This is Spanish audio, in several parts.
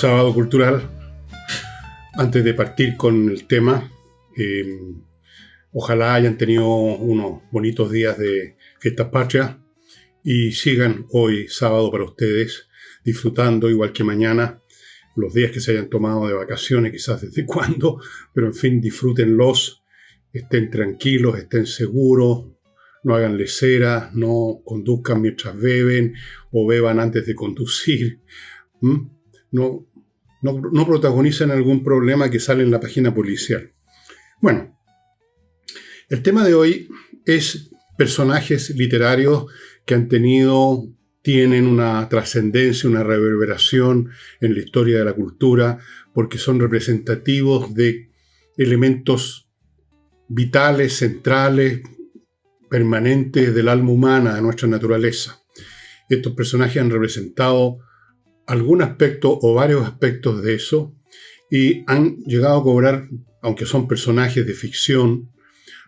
Sábado Cultural. Antes de partir con el tema, ojalá hayan tenido unos bonitos días de fiestas patrias y sigan hoy sábado para ustedes disfrutando, igual que mañana, los días que se hayan tomado de vacaciones, quizás desde cuándo, pero en fin, disfrútenlos, estén tranquilos, estén seguros, no hagan leceras, no conduzcan mientras beben o beban antes de conducir. No protagonizan algún problema que sale en la página policial. Bueno, el tema de hoy es personajes literarios que tienen una trascendencia, una reverberación en la historia de la cultura, porque son representativos de elementos vitales, centrales, permanentes del alma humana, de nuestra naturaleza. Estos personajes han representado algún aspecto o varios aspectos de eso y han llegado a cobrar, aunque son personajes de ficción,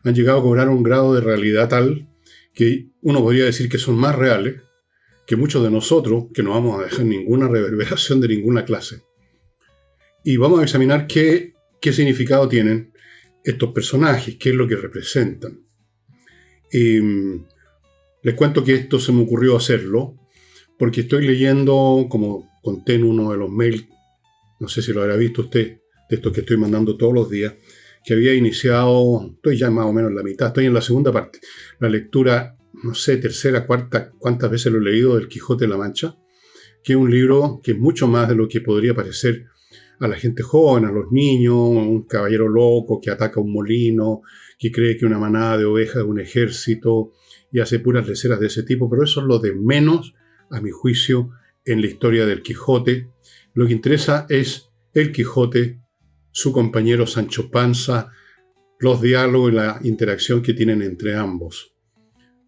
han llegado a cobrar un grado de realidad tal que uno podría decir que son más reales que muchos de nosotros, que no vamos a dejar ninguna reverberación de ninguna clase. Y vamos a examinar qué significado tienen estos personajes, qué es lo que representan. Les cuento que esto se me ocurrió hacerlo porque estoy leyendo, como conté en uno de los mails, no sé si lo habrá visto usted, de estos que estoy mandando todos los días, que había iniciado, estoy ya más o menos en la mitad, estoy en la segunda parte, la lectura, no sé, tercera, cuarta, cuántas veces lo he leído, del Quijote de la Mancha, que es un libro que es mucho más de lo que podría parecer a la gente joven, a los niños, un caballero loco que ataca un molino, que cree que una manada de ovejas es un ejército y hace puras leceras de ese tipo, pero eso es lo de menos, a mi juicio, en la historia del Quijote. Lo que interesa es el Quijote, su compañero Sancho Panza, los diálogos y la interacción que tienen entre ambos.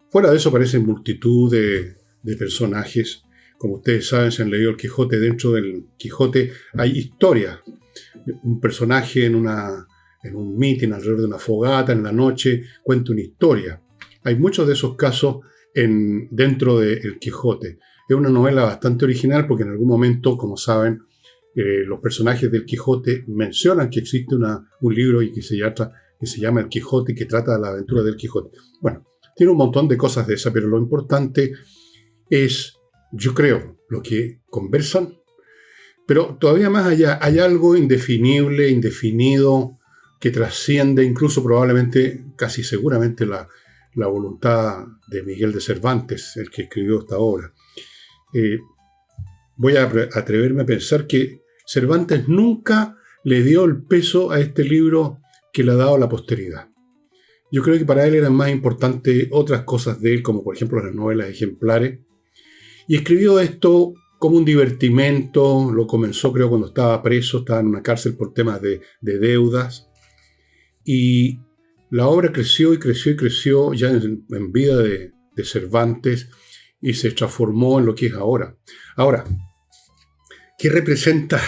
Fuera de eso aparecen multitud de personajes. Como ustedes saben, se han leído el Quijote. Dentro del Quijote hay historias. Un personaje en un mitin, alrededor de una fogata, en la noche, cuenta una historia. Hay muchos de esos casos dentro del Quijote. Es una novela bastante original porque en algún momento, como saben, los personajes del Quijote mencionan que existe un libro que se llama El Quijote, que trata de la aventura del Quijote. Bueno, tiene un montón de cosas de esas, pero lo importante es, yo creo, lo que conversan, pero todavía más allá hay algo indefinible, indefinido, que trasciende incluso probablemente, casi seguramente, la voluntad de Miguel de Cervantes, el que escribió esta obra. Voy a atreverme a pensar que Cervantes nunca le dio el peso a este libro que le ha dado a la posteridad. Yo creo que para él eran más importantes otras cosas de él, como por ejemplo las novelas ejemplares. Y escribió esto como un divertimento. Lo comenzó, creo, cuando estaba preso, estaba en una cárcel por temas de deudas. Y la obra creció y creció y creció ya en vida de Cervantes y se transformó en lo que es ahora. Ahora, ¿qué representa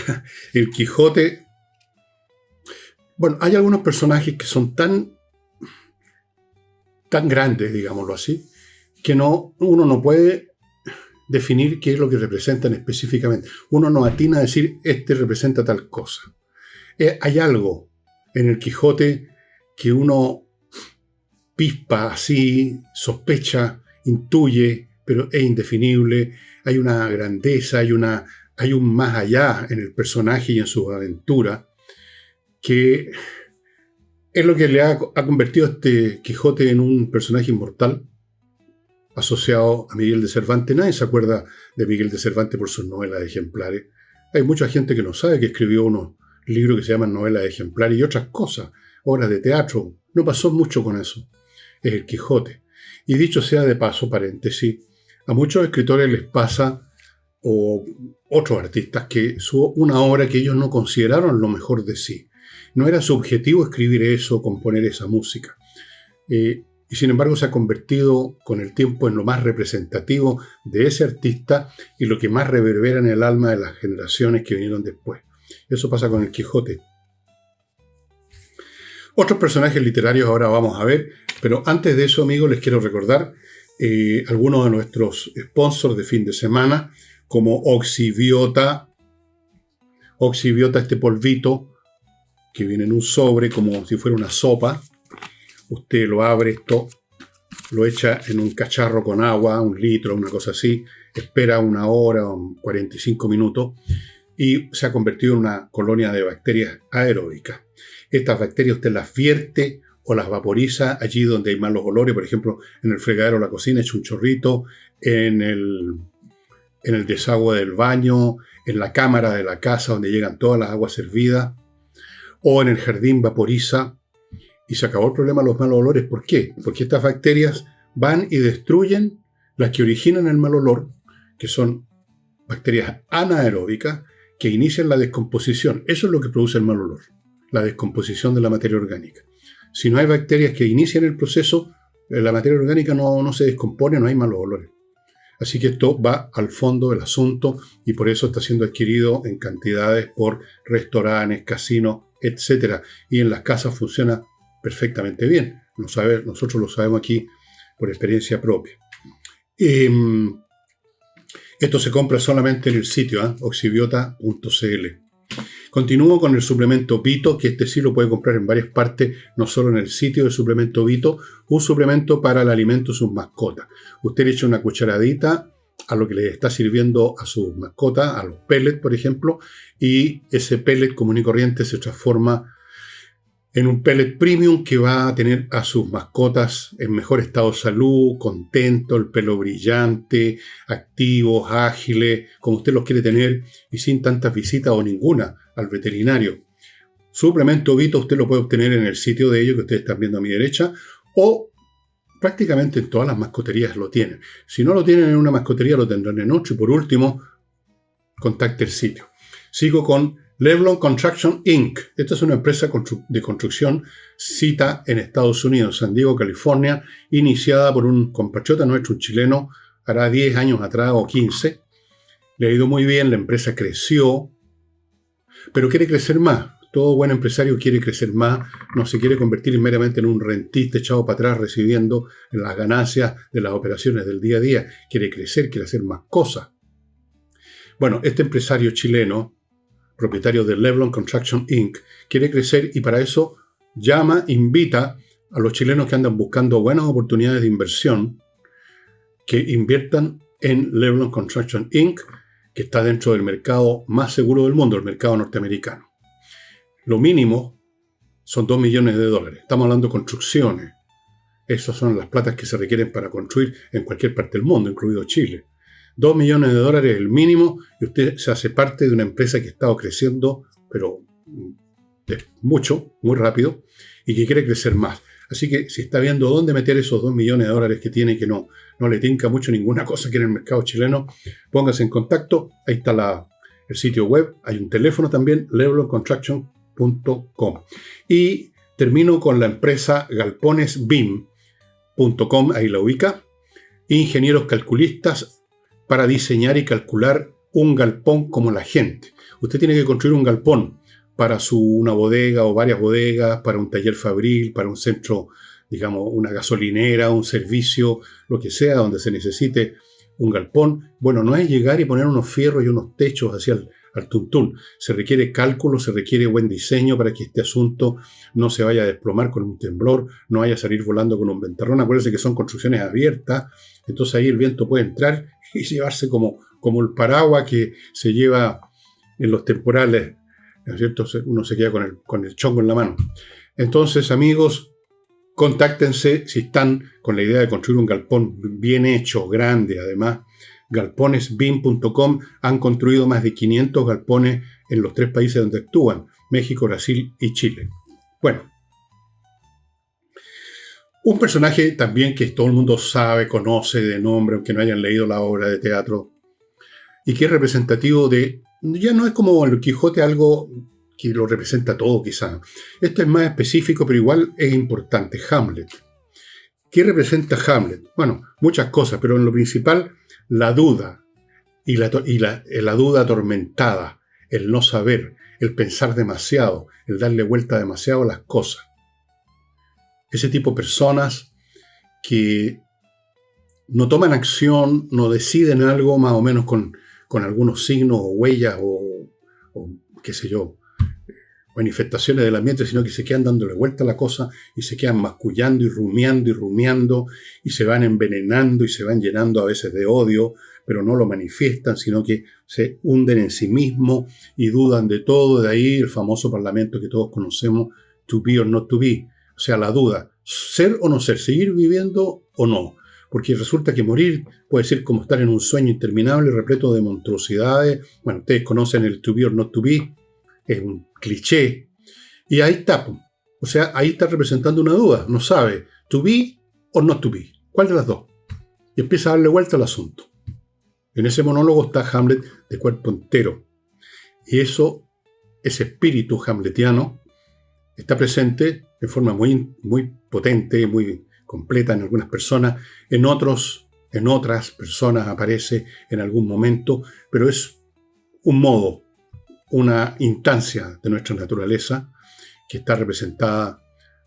el Quijote? Bueno, hay algunos personajes que son tan grandes, digámoslo así, que uno no puede definir qué es lo que representan específicamente. Uno no atina a decir, este representa tal cosa. Hay algo en el Quijote que uno pispa así, sospecha, intuye, pero es indefinible. Hay una grandeza, hay un más allá en el personaje y en su aventura, que es lo que le ha convertido a este Quijote en un personaje inmortal, asociado a Miguel de Cervantes. Nadie se acuerda de Miguel de Cervantes por sus novelas ejemplares. Hay mucha gente que no sabe que escribió unos libros que se llaman novelas ejemplares y otras cosas, obras de teatro. No pasó mucho con eso. Es el Quijote. Y dicho sea de paso, paréntesis, a muchos escritores les pasa, o otros artistas, que una obra que ellos no consideraron lo mejor de sí. No era su objetivo escribir eso, componer esa música. Y sin embargo se ha convertido con el tiempo en lo más representativo de ese artista y lo que más reverbera en el alma de las generaciones que vinieron después. Eso pasa con el Quijote. Otros personajes literarios ahora vamos a ver, pero antes de eso, amigos, les quiero recordar algunos de nuestros sponsors de fin de semana, como Oxibiota, Oxibiota, este polvito que viene en un sobre como si fuera una sopa. Usted lo abre esto, lo echa en un cacharro con agua, 1 litro, una cosa así, espera 1 hora o 45 minutos y se ha convertido en una colonia de bacterias aeróbicas. Estas bacterias usted las vierte o las vaporiza allí donde hay malos olores, por ejemplo, en el fregadero de la cocina echa un chorrito, en el desagüe del baño, en la cámara de la casa donde llegan todas las aguas servidas, o en el jardín vaporiza y se acabó el problema de los malos olores. ¿Por qué? Porque estas bacterias van y destruyen las que originan el mal olor, que son bacterias anaeróbicas que inician la descomposición. Eso es lo que produce el mal olor, la descomposición de la materia orgánica. Si no hay bacterias que inician el proceso, la materia orgánica no se descompone, no hay malos olores. Así que esto va al fondo del asunto y por eso está siendo adquirido en cantidades por restaurantes, casinos, etc. Y en las casas funciona perfectamente bien. Nosotros lo sabemos aquí por experiencia propia. Esto se compra solamente en el sitio, oxibiota.cl. Continúo con el suplemento Vito, que este sí lo puede comprar en varias partes, no solo en el sitio del suplemento Vito, un suplemento para el alimento de sus mascotas. Usted le echa una cucharadita a lo que le está sirviendo a sus mascotas, a los pellets, por ejemplo, y ese pellet común y corriente se transforma en un pellet premium que va a tener a sus mascotas en mejor estado de salud, contento, el pelo brillante, activos, ágiles, como usted los quiere tener y sin tantas visitas o ninguna al veterinario. Suplemento Vito usted lo puede obtener en el sitio de ellos que ustedes están viendo a mi derecha o prácticamente en todas las mascoterías lo tienen. Si no lo tienen en una mascotería lo tendrán en otra y por último contacte el sitio. Sigo con Levlon Construction Inc. Esta es una empresa de construcción cita en Estados Unidos, San Diego, California, iniciada por un compatriota nuestro, un chileno, hará 10 años atrás o 15. Le ha ido muy bien, la empresa creció, pero quiere crecer más. Todo buen empresario quiere crecer más, no se quiere convertir meramente en un rentista echado para atrás recibiendo las ganancias de las operaciones del día a día. Quiere crecer, quiere hacer más cosas. Bueno, este empresario chileno, propietario de Levlon Construction Inc., quiere crecer y para eso invita a los chilenos que andan buscando buenas oportunidades de inversión que inviertan en Levlon Construction Inc., que está dentro del mercado más seguro del mundo, el mercado norteamericano. Lo mínimo son $2 millones. Estamos hablando de construcciones. Esas son las platas que se requieren para construir en cualquier parte del mundo, incluido Chile. $2 millones es el mínimo y usted se hace parte de una empresa que ha estado creciendo, pero mucho, muy rápido, y que quiere crecer más. Así que si está viendo dónde meter esos $2 millones que tiene y que no le tinca mucho ninguna cosa que en el mercado chileno, póngase en contacto. Ahí está el sitio web, hay un teléfono también, levelonconstruction.com. Y termino con la empresa galponesbim.com, ahí la ubica. Ingenieros calculistas para diseñar y calcular un galpón como la gente. Usted tiene que construir un galpón para una bodega o varias bodegas, para un taller fabril, para un centro, digamos, una gasolinera, un servicio, lo que sea, donde se necesite un galpón. Bueno, no es llegar y poner unos fierros y unos techos hacia al tuntún. Se requiere cálculo, se requiere buen diseño para que este asunto no se vaya a desplomar con un temblor, no vaya a salir volando con un ventarrón. Acuérdense que son construcciones abiertas, entonces ahí el viento puede entrar y llevarse como el paraguas que se lleva en los temporales, ¿no es cierto? Uno se queda con el chongo en la mano. Entonces, amigos, contáctense si están con la idea de construir un galpón bien hecho, grande, además. Galponesbim.com han construido más de 500 galpones en los 3 países donde actúan, México, Brasil y Chile. Bueno, un personaje también que todo el mundo sabe, conoce de nombre, aunque no hayan leído la obra de teatro, y que es representativo ya no es como el Quijote algo que lo representa todo quizá. Esto es más específico, pero igual es importante, Hamlet. ¿Qué representa Hamlet? Bueno, muchas cosas, pero en lo principal, la duda y la duda atormentada, el no saber, el pensar demasiado, el darle vuelta demasiado a las cosas. Ese tipo de personas que no toman acción, no deciden algo más o menos con algunos signos o huellas o qué sé yo, manifestaciones del ambiente, sino que se quedan dándole vuelta a la cosa y se quedan mascullando y rumiando y se van envenenando y se van llenando a veces de odio, pero no lo manifiestan, sino que se hunden en sí mismos y dudan de todo. De ahí el famoso parlamento que todos conocemos, to be or not to be, o sea, la duda, ser o no ser, seguir viviendo o no. Porque resulta que morir puede ser como estar en un sueño interminable repleto de monstruosidades. Bueno, ustedes conocen el to be or not to be, es un cliché. Y ahí está. O sea, ahí está representando una duda. No sabe, to be or not to be. ¿Cuál de las dos? Y empieza a darle vuelta al asunto. En ese monólogo está Hamlet de cuerpo entero. Y eso, ese espíritu hamletiano, está presente de forma muy, muy potente, muy completa en algunas personas. En otras personas aparece en algún momento, pero es un modo, una instancia de nuestra naturaleza que está representada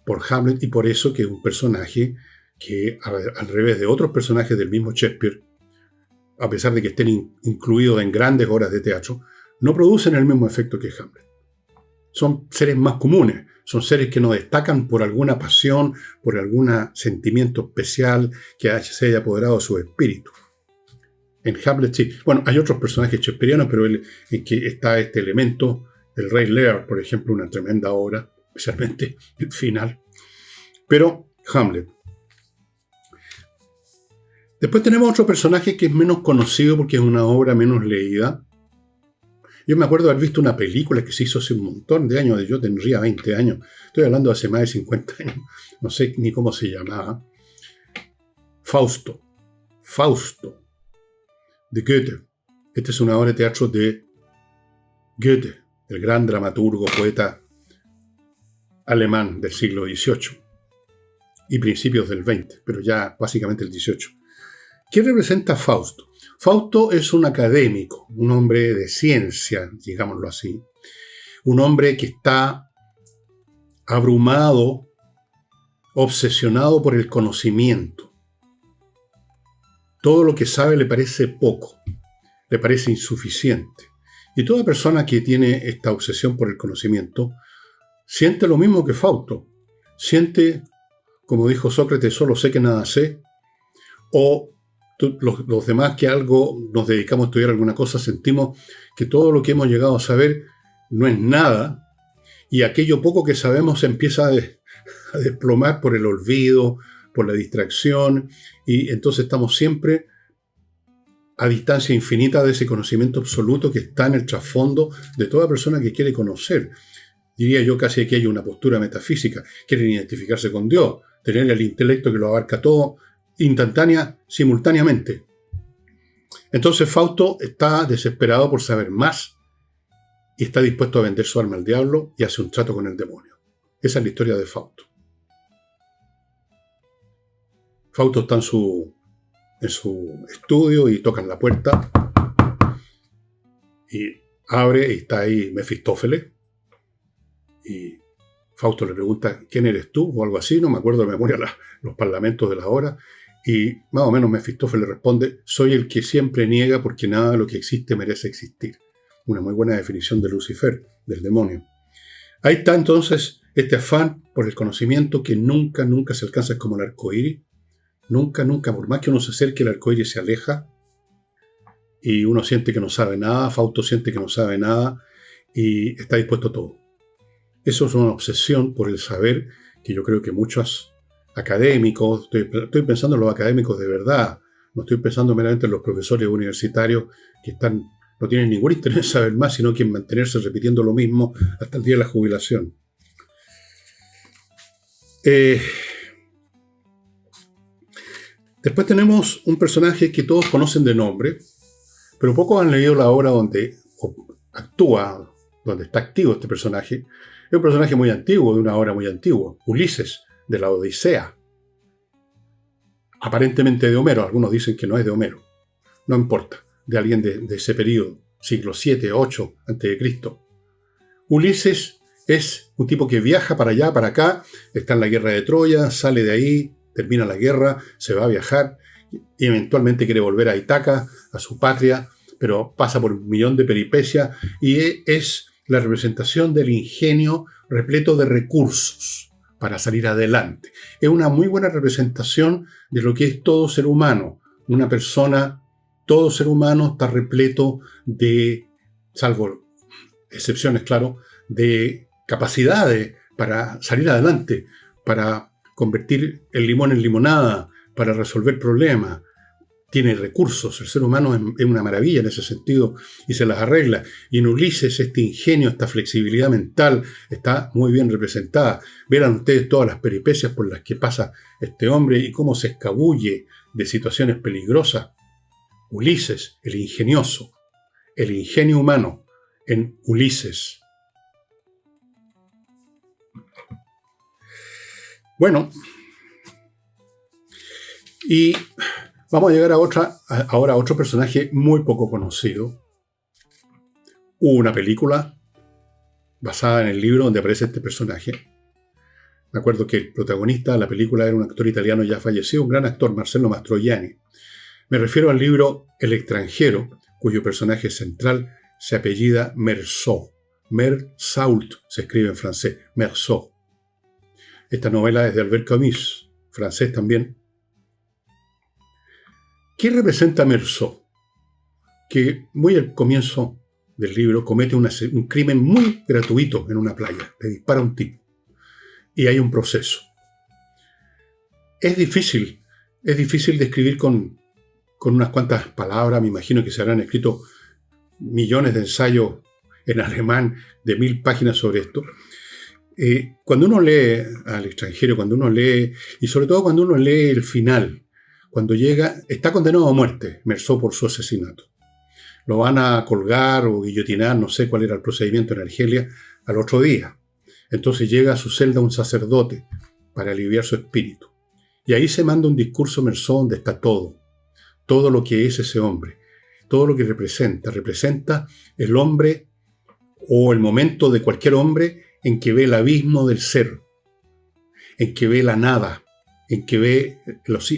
por Hamlet, y por eso que es un personaje que, al revés de otros personajes del mismo Shakespeare, a pesar de que estén incluidos en grandes obras de teatro, no producen el mismo efecto que Hamlet. Son seres más comunes, son seres que no destacan por alguna pasión, por algún sentimiento especial que se haya apoderado de su espíritu. En Hamlet sí. Bueno, hay otros personajes shakespearianos, pero en que está este elemento, el Rey Lear, por ejemplo, una tremenda obra, especialmente el final. Pero Hamlet. Después tenemos otro personaje que es menos conocido porque es una obra menos leída. Yo me acuerdo de haber visto una película que se hizo hace un montón de años, yo tendría 20 años. Estoy hablando de hace más de 50 años. No sé ni cómo se llamaba. Fausto. Fausto. De Goethe. Esta es una obra de teatro de Goethe, el gran dramaturgo, poeta alemán del siglo XVIII y principios del XX, pero ya básicamente el XVIII. ¿Qué representa Fausto? Fausto es un académico, un hombre de ciencia, digámoslo así, un hombre que está abrumado, obsesionado por el conocimiento. Todo lo que sabe le parece poco, le parece insuficiente. Y toda persona que tiene esta obsesión por el conocimiento siente lo mismo que Fausto. Siente, como dijo Sócrates, solo sé que nada sé, o los demás que algo nos dedicamos a estudiar alguna cosa, sentimos que todo lo que hemos llegado a saber no es nada, y aquello poco que sabemos empieza a desplomar por el olvido, por la distracción, y entonces estamos siempre a distancia infinita de ese conocimiento absoluto que está en el trasfondo de toda persona que quiere conocer. Diría yo casi que hay una postura metafísica. Quieren identificarse con Dios, tener el intelecto que lo abarca todo, simultáneamente. Entonces Fausto está desesperado por saber más y está dispuesto a vender su alma al diablo y hace un trato con el demonio. Esa es la historia de Fausto. Fausto está en su estudio y tocan la puerta y abre y está ahí Mefistófeles. Y Fausto le pregunta, ¿quién eres tú? O algo así, no me acuerdo de memoria los parlamentos de la hora. Y más o menos Mefistófeles le responde, soy el que siempre niega porque nada de lo que existe merece existir. Una muy buena definición de Lucifer, del demonio. Ahí está entonces este afán por el conocimiento que nunca, nunca se alcanza, como el arco iris. Nunca, nunca, por más que uno se acerque, el arco iris se aleja y uno siente que no sabe nada, Fausto siente que no sabe nada y está dispuesto a todo. Eso es una obsesión por el saber que yo creo que muchos académicos, estoy pensando en los académicos de verdad, no estoy pensando meramente en los profesores universitarios que no tienen ningún interés en saber más, sino que en mantenerse repitiendo lo mismo hasta el día de la jubilación. Después tenemos un personaje que todos conocen de nombre, pero pocos han leído la obra donde está activo este personaje. Es un personaje muy antiguo, de una obra muy antigua, Ulises, de la Odisea. Aparentemente de Homero, algunos dicen que no es de Homero. No importa, de alguien de ese periodo, siglo VII, VIII a.C. Ulises es un tipo que viaja para allá, para acá, está en la guerra de Troya, sale de ahí, termina la guerra, se va a viajar y eventualmente quiere volver a Ítaca, a su patria, pero pasa por un millón de peripecias y es la representación del ingenio repleto de recursos para salir adelante. Es una muy buena representación de lo que es todo ser humano. Una persona, todo ser humano está repleto de, salvo excepciones, claro, de capacidades para salir adelante, para convertir el limón en limonada, para resolver problemas. Tiene recursos, el ser humano es una maravilla en ese sentido y se las arregla. Y en Ulises este ingenio, esta flexibilidad mental está muy bien representada. Verán ustedes todas las peripecias por las que pasa este hombre y cómo se escabulle de situaciones peligrosas. Ulises, el ingenioso, el ingenio humano en Ulises. Bueno, y vamos a llegar ahora a otro personaje muy poco conocido. Hubo una película basada en el libro donde aparece este personaje. Me acuerdo que el protagonista de la película era un actor italiano ya fallecido, un gran actor, Marcello Mastroianni. Me refiero al libro El extranjero, cuyo personaje central se apellida Meursault. Meursault se escribe en francés, Meursault. Esta novela es de Albert Camus, francés también. ¿Qué representa Meursault? Que muy al comienzo del libro comete un crimen muy gratuito en una playa. Le dispara a un tipo. Y hay un proceso. Es difícil describir con unas cuantas palabras. Me imagino que se habrán escrito millones de ensayos en alemán de 1000 páginas sobre esto. Cuando uno lee al extranjero, cuando uno lee, y sobre todo cuando uno lee el final, cuando llega, está condenado a muerte, Meursault, por su asesinato. Lo van a colgar o guillotinar, no sé cuál era el procedimiento en Argelia, al otro día. Entonces llega a su celda un sacerdote para aliviar su espíritu. Y ahí se manda un discurso Meursault donde está todo lo que es ese hombre, todo lo que representa el hombre o el momento de cualquier hombre en que ve el abismo del ser, en que ve la nada, en que ve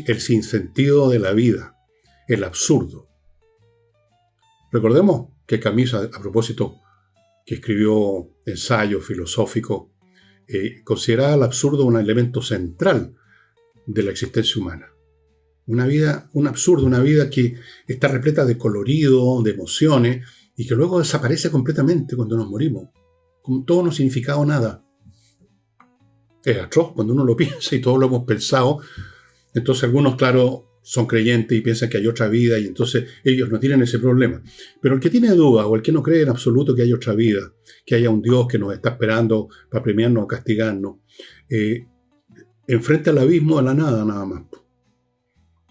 el sinsentido de la vida, el absurdo. Recordemos que Camus, a propósito, que escribió ensayos filosóficos, consideraba el absurdo un elemento central de la existencia humana. Una vida, un absurdo, una vida que está repleta de colorido, de emociones, y que luego desaparece completamente cuando nos morimos. Como todo no significaba nada. Es atroz cuando uno lo piensa y todos lo hemos pensado. Entonces algunos, claro, son creyentes y piensan que hay otra vida y entonces ellos no tienen ese problema. Pero el que tiene dudas o el que no cree en absoluto que hay otra vida, que haya un Dios que nos está esperando para premiarnos o castigarnos, enfrenta al abismo de la nada nada más.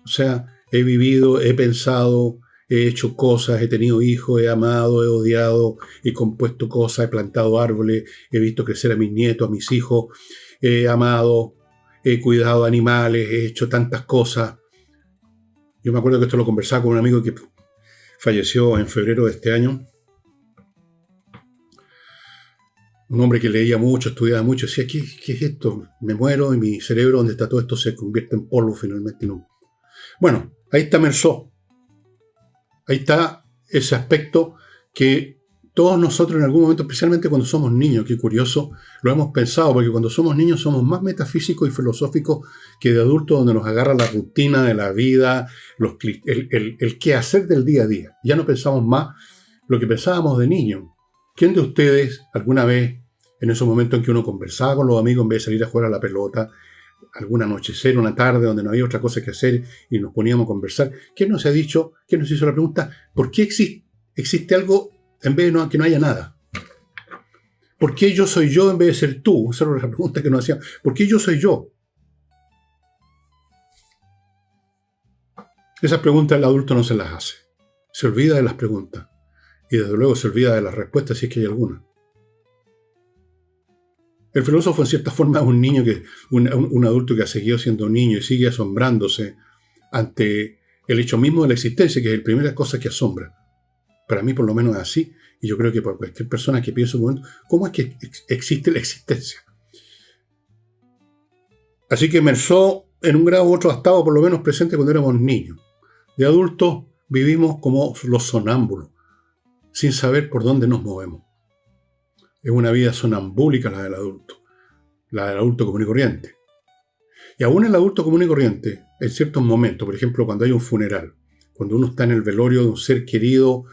O sea, he vivido, he pensado, he hecho cosas, he tenido hijos, he amado, he odiado, he compuesto cosas, he plantado árboles, he visto crecer a mis nietos, a mis hijos, he amado, he cuidado animales, he hecho tantas cosas. Yo me acuerdo que esto lo conversaba con un amigo que falleció en febrero de este año. Un hombre que leía mucho, estudiaba mucho, decía, ¿qué es esto? Me muero y mi cerebro, donde está todo esto, se convierte en polvo finalmente. No. Bueno, ahí está Meursault. Ahí está ese aspecto que todos nosotros en algún momento, especialmente cuando somos niños, qué curioso, lo hemos pensado, porque cuando somos niños somos más metafísicos y filosóficos que de adultos, donde nos agarra la rutina de la vida, el quehacer del día a día. Ya no pensamos más lo que pensábamos de niño. ¿Quién de ustedes alguna vez, en esos momentos en que uno conversaba con los amigos en vez de salir a jugar a la pelota, algún anochecer, una tarde donde no había otra cosa que hacer y nos poníamos a conversar, ¿quién nos ha dicho, quién nos hizo la pregunta, ¿por qué existe algo en vez de que no haya nada? ¿Por qué yo soy yo en vez de ser tú? Esa era la pregunta que nos hacían. ¿Por qué yo soy yo? Esas preguntas el adulto no se las hace. Se olvida de las preguntas. Y desde luego se olvida de las respuestas si es que hay alguna. El filósofo en cierta forma es un niño un adulto que ha seguido siendo niño y sigue asombrándose ante el hecho mismo de la existencia, que es la primera cosa que asombra. Para mí por lo menos es así, y yo creo que para cualquier persona que piense un momento, ¿cómo es que existe la existencia? Así que Meursault en un grado u otro ha estado por lo menos presente cuando éramos niños. De adultos vivimos como los sonámbulos, sin saber por dónde nos movemos. Es una vida sonambúlica la del adulto común y corriente. Y aún el adulto común y corriente, en ciertos momentos, por ejemplo, cuando hay un funeral, cuando uno está en el velorio de un ser querido,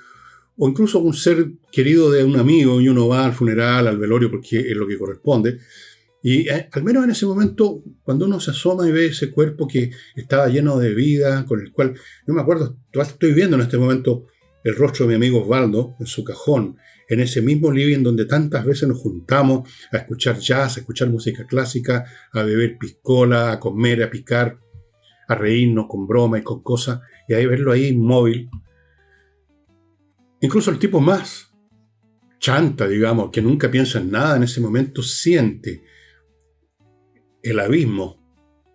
o incluso un ser querido de un amigo, y uno va al funeral, al velorio, porque es lo que corresponde, y al menos en ese momento, cuando uno se asoma y ve ese cuerpo que estaba lleno de vida, con el cual, yo me acuerdo, estoy viendo en este momento el rostro de mi amigo Osvaldo en su cajón, en ese mismo living donde tantas veces nos juntamos a escuchar jazz, a escuchar música clásica, a beber piscola, a comer, a picar, a reírnos con bromas y con cosas, y ahí verlo ahí inmóvil. Incluso el tipo más chanta, digamos, que nunca piensa en nada en ese momento, siente el abismo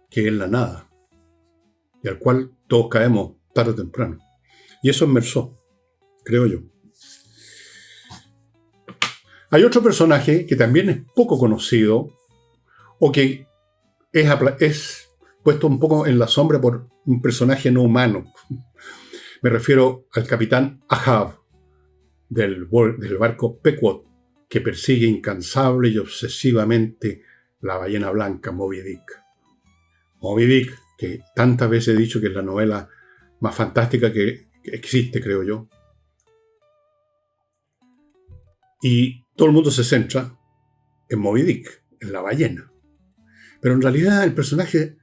que es la nada, y al cual todos caemos tarde o temprano. Y eso es Meursault, creo yo. Hay otro personaje que también es poco conocido, o que es puesto un poco en la sombra por un personaje no humano. Me refiero al capitán Ahab del barco Pequod, que persigue incansable y obsesivamente la ballena blanca Moby Dick. Moby Dick, que tantas veces he dicho que es la novela más fantástica que existe, creo yo. Y todo el mundo se centra en Moby Dick, en la ballena. Pero en realidad el personaje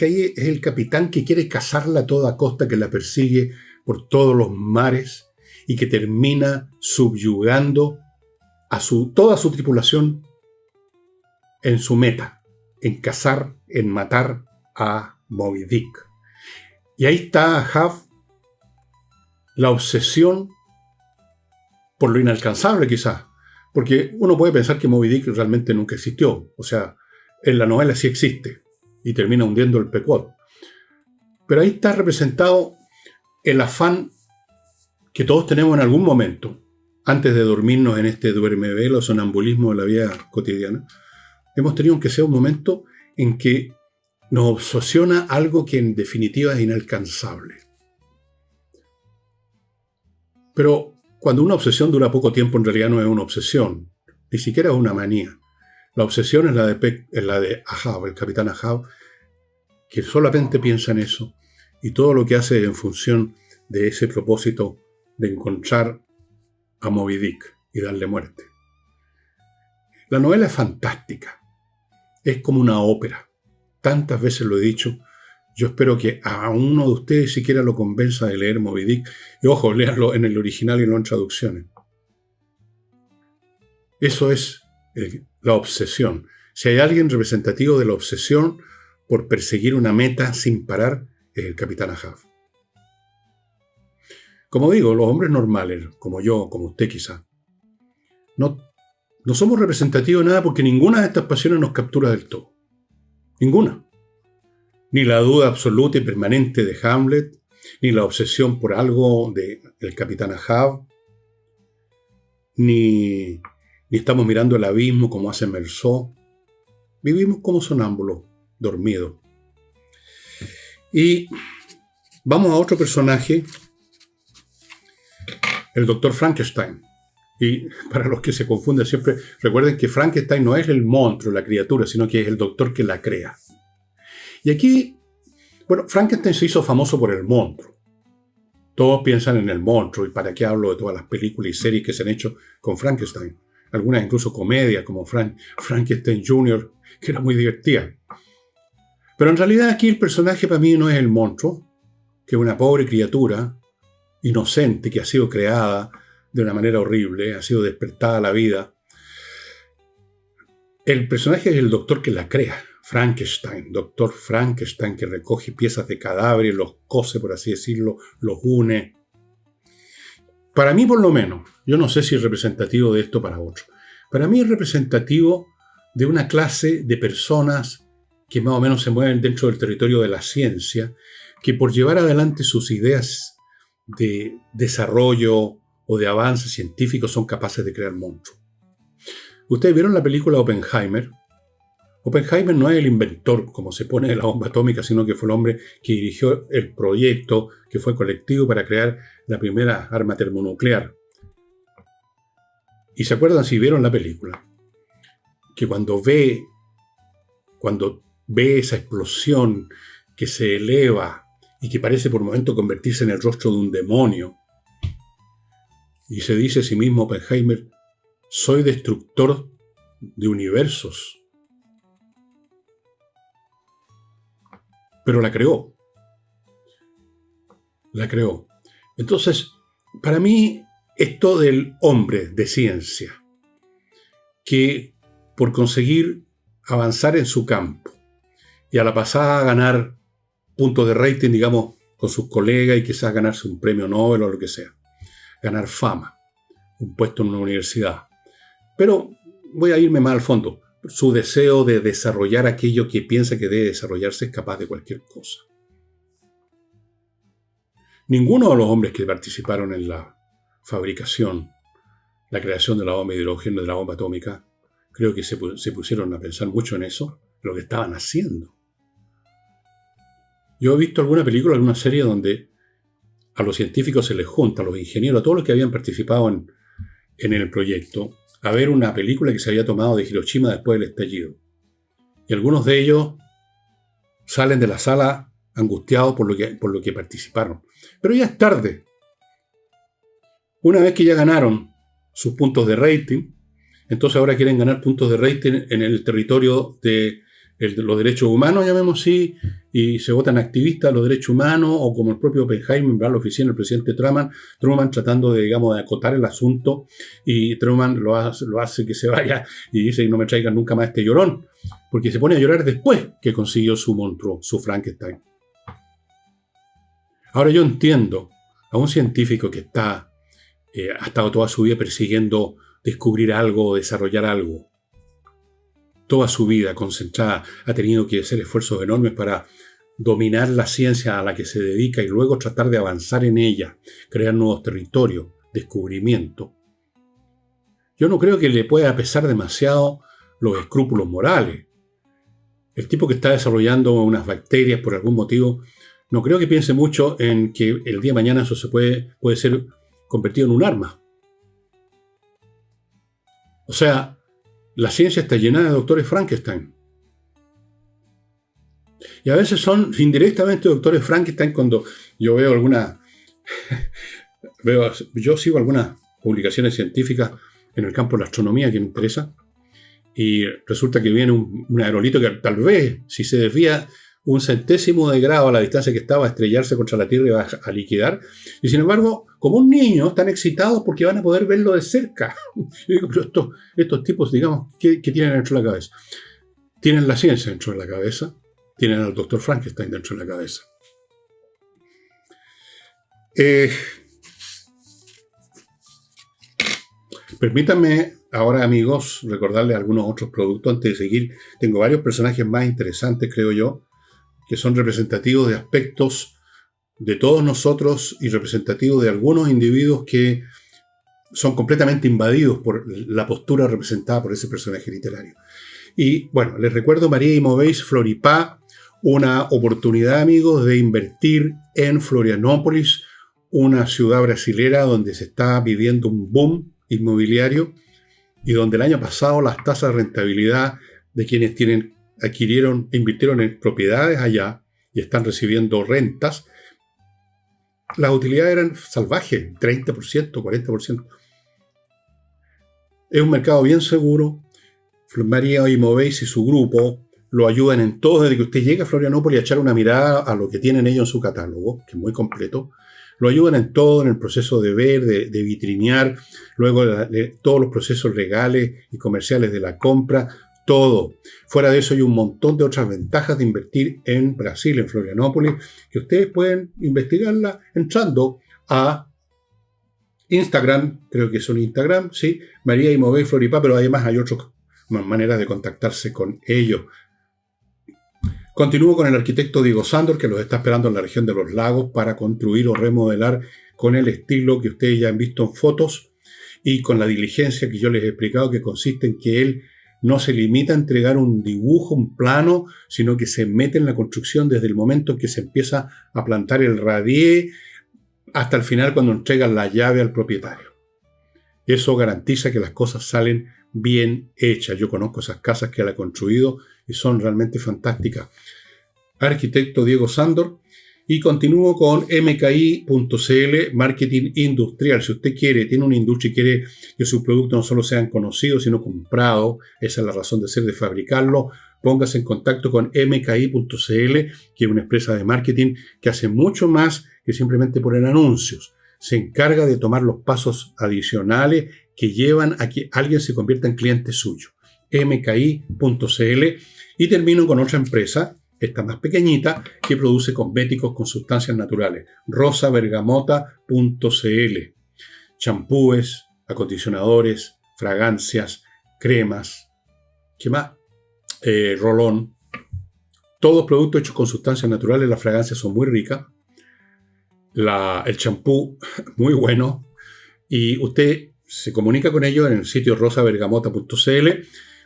ahí es el capitán que quiere cazarla a toda costa, que la persigue por todos los mares y que termina subyugando a toda su tripulación en su meta, en cazar, en matar a Moby Dick. Y ahí está Ahab, la obsesión por lo inalcanzable quizás, porque uno puede pensar que Moby Dick realmente nunca existió, o sea, en la novela sí existe y termina hundiendo el Pequod. Pero ahí está representado el afán que todos tenemos en algún momento, antes de dormirnos en este duermevela o sonambulismo de la vida cotidiana. Hemos tenido que sea un momento en que nos obsesiona algo que en definitiva es inalcanzable. Pero cuando una obsesión dura poco tiempo, en realidad no es una obsesión, ni siquiera es una manía. La obsesión es la de Ahab, el capitán Ahab, que solamente piensa en eso y todo lo que hace en función de ese propósito de encontrar a Moby Dick y darle muerte. La novela es fantástica, es como una ópera. Tantas veces lo he dicho. Yo espero que a uno de ustedes siquiera lo convenza de leer Moby Dick. Y ojo, léanlo en el original y no en traducciones. Eso es la obsesión. Si hay alguien representativo de la obsesión por perseguir una meta sin parar, es el capitán Ahab. Como digo, los hombres normales, como yo, como usted quizá, no somos representativos de nada porque ninguna de estas pasiones nos captura del todo. Ninguna. Ni la duda absoluta y permanente de Hamlet, ni la obsesión por algo del capitán Ahab, ni estamos mirando el abismo como hace Meursault. Vivimos como sonámbulos, dormidos. Y vamos a otro personaje, el doctor Frankenstein. Y para los que se confunden siempre, recuerden que Frankenstein no es el monstruo, la criatura, sino que es el doctor que la crea. Y aquí, bueno, Frankenstein se hizo famoso por el monstruo. Todos piensan en el monstruo, y para qué hablo de todas las películas y series que se han hecho con Frankenstein. Algunas incluso comedias, como Frankenstein Jr., que era muy divertida. Pero en realidad aquí el personaje para mí no es el monstruo, que es una pobre criatura inocente que ha sido creada de una manera horrible, ha sido despertada a la vida. El personaje es el doctor que la crea, Frankenstein, doctor Frankenstein, que recoge piezas de cadáveres, los cose, por así decirlo, los une. Para mí, por lo menos, yo no sé si es representativo de esto para otros, para mí es representativo de una clase de personas que más o menos se mueven dentro del territorio de la ciencia, que por llevar adelante sus ideas de desarrollo o de avance científico son capaces de crear monstruos. ¿Ustedes vieron la película Oppenheimer? Oppenheimer no es el inventor, como se pone de la bomba atómica, sino que fue el hombre que dirigió el proyecto que fue colectivo para crear la primera arma termonuclear. Y se acuerdan, si vieron la película, que cuando ve esa explosión que se eleva y que parece por momento convertirse en el rostro de un demonio, y se dice a sí mismo Oppenheimer: soy destructor de universos. Pero la creó. La creó. Entonces, para mí, esto del hombre de ciencia, que por conseguir avanzar en su campo y a la pasada ganar puntos de rating, digamos, con sus colegas y quizás ganarse un premio Nobel o lo que sea, ganar fama, un puesto en una universidad. Pero voy a irme más al fondo. Su deseo de desarrollar aquello que piensa que debe desarrollarse es capaz de cualquier cosa. Ninguno de los hombres que participaron en la fabricación, la creación de la bomba de hidrógeno, de la bomba atómica, creo que se pusieron a pensar mucho en eso, lo que estaban haciendo. Yo he visto alguna película, alguna serie donde a los científicos se les junta, a los ingenieros, a todos los que habían participado en el proyecto, a ver una película que se había tomado de Hiroshima después del estallido. Y algunos de ellos salen de la sala angustiados por lo que participaron. Pero ya es tarde. Una vez que ya ganaron sus puntos de rating, entonces ahora quieren ganar puntos de rating en el territorio de los derechos humanos, llamemos así, y se votan activistas de los derechos humanos, o como el propio Oppenheimer va a la oficina del presidente Truman tratando de, digamos, de acotar el asunto, y Truman lo hace que se vaya y dice: no me traigan nunca más este llorón, porque se pone a llorar después que consiguió su monstruo, su Frankenstein. Ahora yo entiendo a un científico que ha estado toda su vida persiguiendo descubrir algo, desarrollar algo. Toda su vida concentrada, ha tenido que hacer esfuerzos enormes para dominar la ciencia a la que se dedica y luego tratar de avanzar en ella, crear nuevos territorios, descubrimiento. Yo no creo que le pueda pesar demasiado los escrúpulos morales. El tipo que está desarrollando unas bacterias por algún motivo, no creo que piense mucho en que el día de mañana eso se puede ser convertido en un arma. O sea, la ciencia está llena de doctores Frankenstein. Y a veces son indirectamente doctores Frankenstein cuando yo veo yo sigo algunas publicaciones científicas en el campo de la astronomía que me interesa, y resulta que viene un aerolito que tal vez, si se desvía 1/1000 de grado a la distancia que estaba, a estrellarse contra la Tierra y va a liquidar. Y sin embargo, como un niño, están excitados porque van a poder verlo de cerca. Yo digo: pero estos tipos, digamos, ¿qué tienen dentro de la cabeza? Tienen la ciencia dentro de la cabeza, tienen al doctor Frankenstein dentro de la cabeza. Permítanme ahora, amigos, recordarles algunos otros productos antes de seguir. Tengo varios personajes más interesantes, creo yo, que son representativos de aspectos de todos nosotros y representativos de algunos individuos que son completamente invadidos por la postura representada por ese personaje literario. Y bueno, les recuerdo María Imoveis Floripá, una oportunidad, amigos, de invertir en Florianópolis, una ciudad brasilera donde se está viviendo un boom inmobiliario y donde el año pasado las tasas de rentabilidad de quienes adquirieron e invirtieron en propiedades allá y están recibiendo rentas, las utilidades eran salvajes, 30%, 40%. Es un mercado bien seguro. María Imoveis y su grupo lo ayudan en todo, desde que usted llega a Florianópolis a echar una mirada a lo que tienen ellos en su catálogo, que es muy completo. Lo ayudan en todo, en el proceso de ver, de vitrinear, luego de todos los procesos legales y comerciales de la compra, todo. Fuera de eso hay un montón de otras ventajas de invertir en Brasil, en Florianópolis, que ustedes pueden investigarla entrando a Instagram, creo que son Instagram, sí, María Imoveis Floripá, pero además hay otras maneras de contactarse con ellos. Continúo con el arquitecto Diego Sándor, que los está esperando en la región de los lagos para construir o remodelar con el estilo que ustedes ya han visto en fotos y con la diligencia que yo les he explicado, que consiste en que él no se limita a entregar un dibujo, un plano, sino que se mete en la construcción desde el momento en que se empieza a plantar el radier hasta el final cuando entregan la llave al propietario. Eso garantiza que las cosas salen bien hechas. Yo conozco esas casas que él ha construido y son realmente fantásticas. Arquitecto Diego Sándor. Y continúo con mki.cl, marketing industrial. Si usted tiene una industria y quiere que sus productos no solo sean conocidos, sino comprados, esa es la razón de ser de fabricarlo, póngase en contacto con mki.cl, que es una empresa de marketing que hace mucho más que simplemente poner anuncios. Se encarga de tomar los pasos adicionales que llevan a que alguien se convierta en cliente suyo. mki.cl. Y termino con otra empresa, esta más pequeñita, que produce cosméticos con sustancias naturales. rosabergamota.cl. Champúes, acondicionadores, fragancias, cremas, ¿qué más? Rolón. Todos productos hechos con sustancias naturales. Las fragancias son muy ricas. El champú, muy bueno. Y usted se comunica con ellos en el sitio rosabergamota.cl.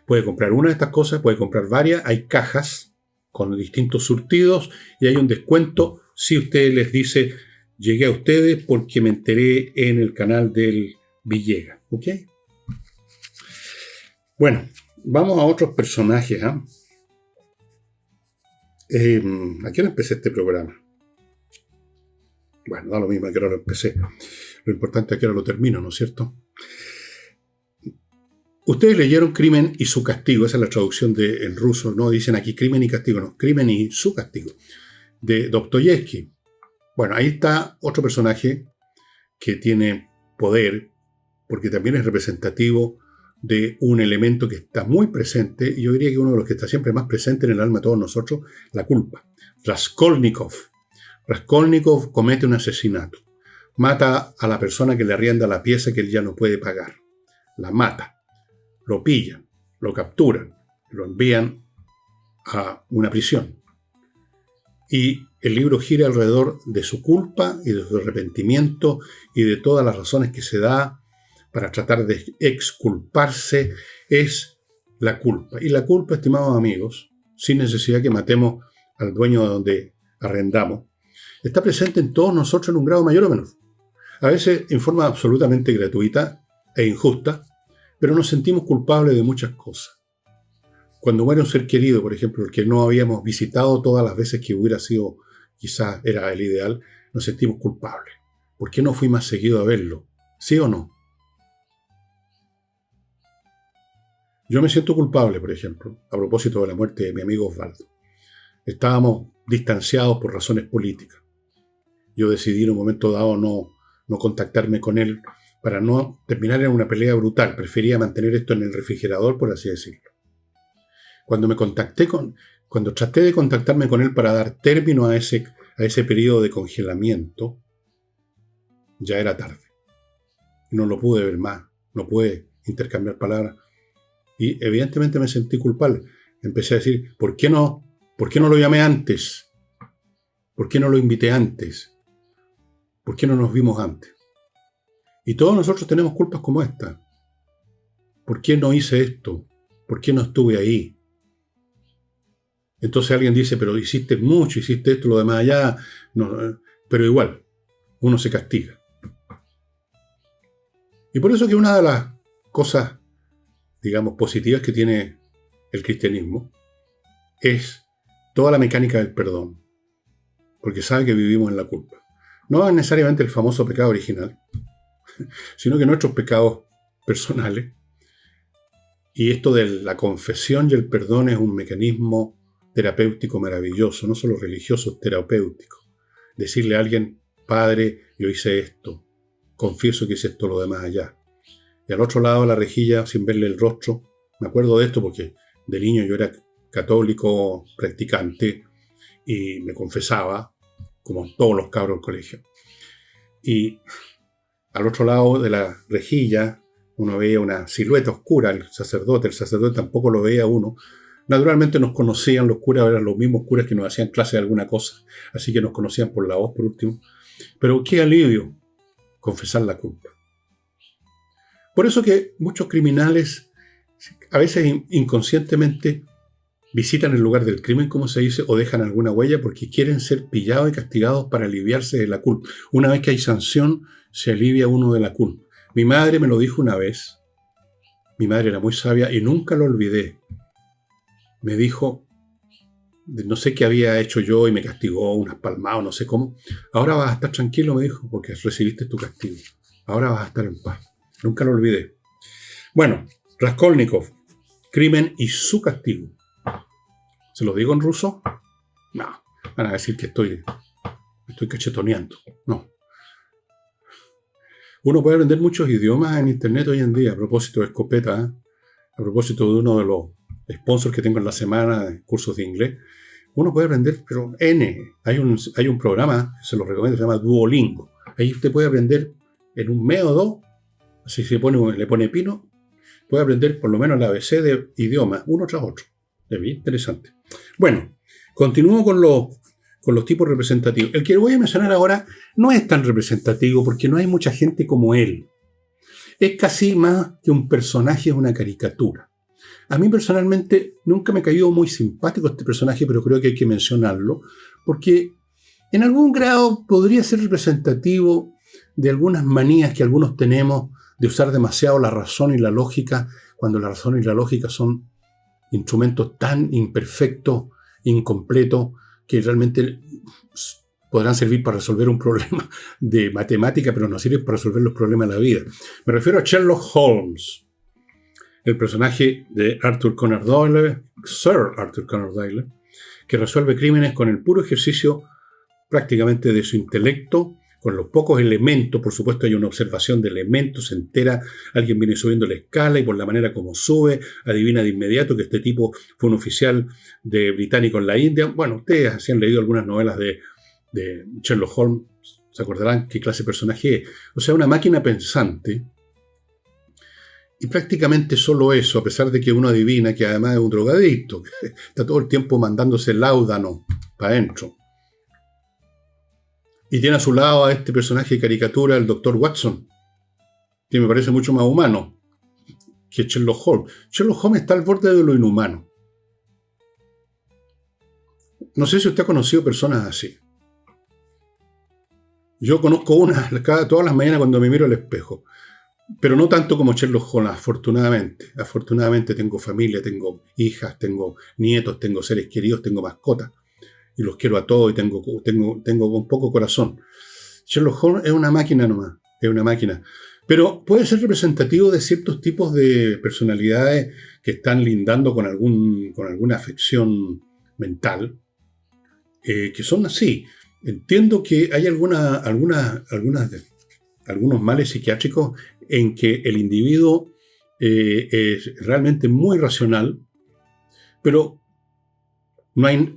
Puede comprar una de estas cosas, puede comprar varias. Hay cajas con distintos surtidos y hay un descuento si usted les dice: llegué a ustedes porque me enteré en el canal del Villegas. ¿Ok? Bueno, vamos a otros personajes. ¿A qué hora empecé este programa? Bueno, da lo mismo a qué hora lo empecé. Lo importante es a qué hora lo termino, ¿no es cierto? Ustedes leyeron Crimen y su castigo, esa es la traducción en ruso, no dicen aquí crimen y castigo, no, Crimen y su castigo, de Dostoyevsky. Bueno, ahí está otro personaje que tiene poder, porque también es representativo de un elemento que está muy presente, y yo diría que uno de los que está siempre más presente en el alma de todos nosotros, la culpa. Raskolnikov. Raskolnikov comete un asesinato. Mata a la persona que le arrienda la pieza que él ya no puede pagar. La mata. Lo pillan, lo capturan, lo envían a una prisión. Y el libro gira alrededor de su culpa y de su arrepentimiento y de todas las razones que se da para tratar de exculparse. Es la culpa. Y la culpa, estimados amigos, sin necesidad que matemos al dueño de donde arrendamos, está presente en todos nosotros en un grado mayor o menor. A veces en forma absolutamente gratuita e injusta, pero nos sentimos culpables de muchas cosas. Cuando muere un ser querido, por ejemplo, el que no habíamos visitado todas las veces que hubiera sido, quizás era el ideal, nos sentimos culpables. ¿Por qué no fui más seguido a verlo? ¿Sí o no? Yo me siento culpable, por ejemplo, a propósito de la muerte de mi amigo Osvaldo. Estábamos distanciados por razones políticas. Yo decidí en un momento dado no contactarme con él para no terminar en una pelea brutal. Prefería mantener esto en el refrigerador, por así decirlo. Cuando traté de contactarme con él para dar término a ese periodo de congelamiento, ya era tarde. No lo pude ver más, no pude intercambiar palabras. Y evidentemente me sentí culpable. Empecé a decir, ¿por qué no lo llamé antes? ¿Por qué no lo invité antes? ¿Por qué no nos vimos antes? Y todos nosotros tenemos culpas como esta. ¿Por qué no hice esto? ¿Por qué no estuve ahí? Entonces alguien dice, pero hiciste mucho, hiciste esto, lo demás allá. No, pero igual, uno se castiga. Y por eso que una de las cosas, digamos, positivas que tiene el cristianismo es toda la mecánica del perdón. Porque sabe que vivimos en la culpa. No es necesariamente el famoso pecado original, sino que nuestros pecados personales. Y esto de la confesión y el perdón es un mecanismo terapéutico maravilloso, no solo religioso, terapéutico. Decirle a alguien, Padre, yo hice esto, confieso que hice esto, lo demás allá. Y al otro lado de la rejilla, sin verle el rostro, me acuerdo de esto porque de niño yo era católico practicante y me confesaba, como todos los cabros del colegio. Y al otro lado de la rejilla uno veía una silueta oscura, el sacerdote tampoco lo veía uno. Naturalmente nos conocían, los curas eran los mismos curas que nos hacían clase de alguna cosa, así que nos conocían por la voz por último. Pero qué alivio confesar la culpa. Por eso que muchos criminales a veces inconscientemente visitan el lugar del crimen, como se dice, o dejan alguna huella porque quieren ser pillados y castigados para aliviarse de la culpa. Una vez que hay sanción, se alivia uno de la culpa. Mi madre me lo dijo una vez. Mi madre era muy sabia y nunca lo olvidé. Me dijo, no sé qué había hecho yo y me castigó, unas palmadas, no sé cómo. Ahora vas a estar tranquilo, me dijo, porque recibiste tu castigo. Ahora vas a estar en paz. Nunca lo olvidé. Bueno, Raskolnikov, crimen y su castigo. ¿Se lo digo en ruso? No, van a decir que estoy cachetoneando. No. Uno puede aprender muchos idiomas en internet hoy en día, a propósito de escopeta, a propósito de uno de los sponsors que tengo en la semana de cursos de inglés. Uno puede aprender, pero hay un programa, se lo recomiendo, se llama Duolingo. Ahí usted puede aprender en un mes o dos, si le pone pino, puede aprender por lo menos el ABC de idiomas, uno tras otro. Es bien interesante. Bueno, continúo con los tipos representativos. El que voy a mencionar ahora no es tan representativo porque no hay mucha gente como él. Es casi más que un personaje, es una caricatura. A mí personalmente nunca me cayó muy simpático este personaje, pero creo que hay que mencionarlo, porque en algún grado podría ser representativo de algunas manías que algunos tenemos de usar demasiado la razón y la lógica, cuando la razón y la lógica son instrumentos tan imperfectos, incompletos, que realmente podrán servir para resolver un problema de matemática, pero no sirven para resolver los problemas de la vida. Me refiero a Sherlock Holmes, el personaje de Arthur Conan Doyle, Sir Arthur Conan Doyle, que resuelve crímenes con el puro ejercicio prácticamente de su intelecto, con los pocos elementos. Por supuesto hay una observación de elementos, se entera, alguien viene subiendo la escala y por la manera como sube, adivina de inmediato que este tipo fue un oficial de británico en la India. Bueno, ustedes si han leído algunas novelas de Sherlock Holmes, se acordarán qué clase de personaje es. O sea, una máquina pensante. Y prácticamente solo eso, a pesar de que uno adivina que además es un drogadicto, que está todo el tiempo mandándose láudano para adentro. Y tiene a su lado a este personaje de caricatura, el Dr. Watson, que me parece mucho más humano que Sherlock Holmes. Sherlock Holmes está al borde de lo inhumano. No sé si usted ha conocido personas así. Yo conozco una todas las mañanas cuando me miro al espejo. Pero no tanto como Sherlock Holmes, afortunadamente. Afortunadamente tengo familia, tengo hijas, tengo nietos, tengo seres queridos, tengo mascotas. Y los quiero a todos y tengo un poco corazón. Sherlock Holmes es una máquina nomás, es una máquina. Pero puede ser representativo de ciertos tipos de personalidades que están lindando con alguna afección mental, que son así. Entiendo que hay algunos males psiquiátricos en que el individuo es realmente muy racional, pero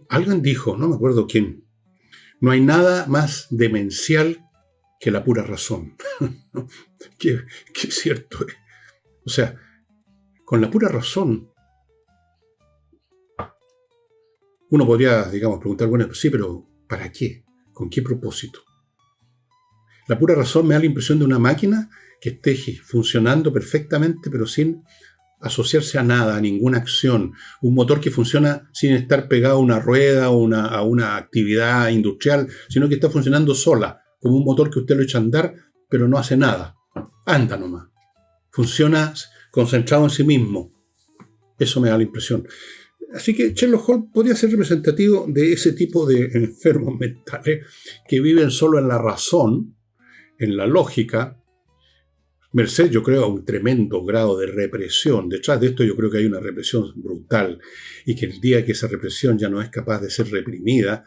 alguien dijo, no me acuerdo quién, no hay nada más demencial que la pura razón. que es cierto. O sea, con la pura razón, uno podría, digamos, preguntar, bueno, sí, pero ¿para qué? ¿Con qué propósito? La pura razón me da la impresión de una máquina que esté funcionando perfectamente, pero sin asociarse a nada, a ninguna acción. Un motor que funciona sin estar pegado a una rueda o a una actividad industrial, sino que está funcionando sola, como un motor que usted lo echa a andar, pero no hace nada. Anda nomás. Funciona concentrado en sí mismo. Eso me da la impresión. Así que Sherlock Holmes podría ser representativo de ese tipo de enfermos mentales que viven solo en la razón, en la lógica, merced, yo creo, a un tremendo grado de represión. Detrás de esto yo creo que hay una represión brutal y que el día que esa represión ya no es capaz de ser reprimida,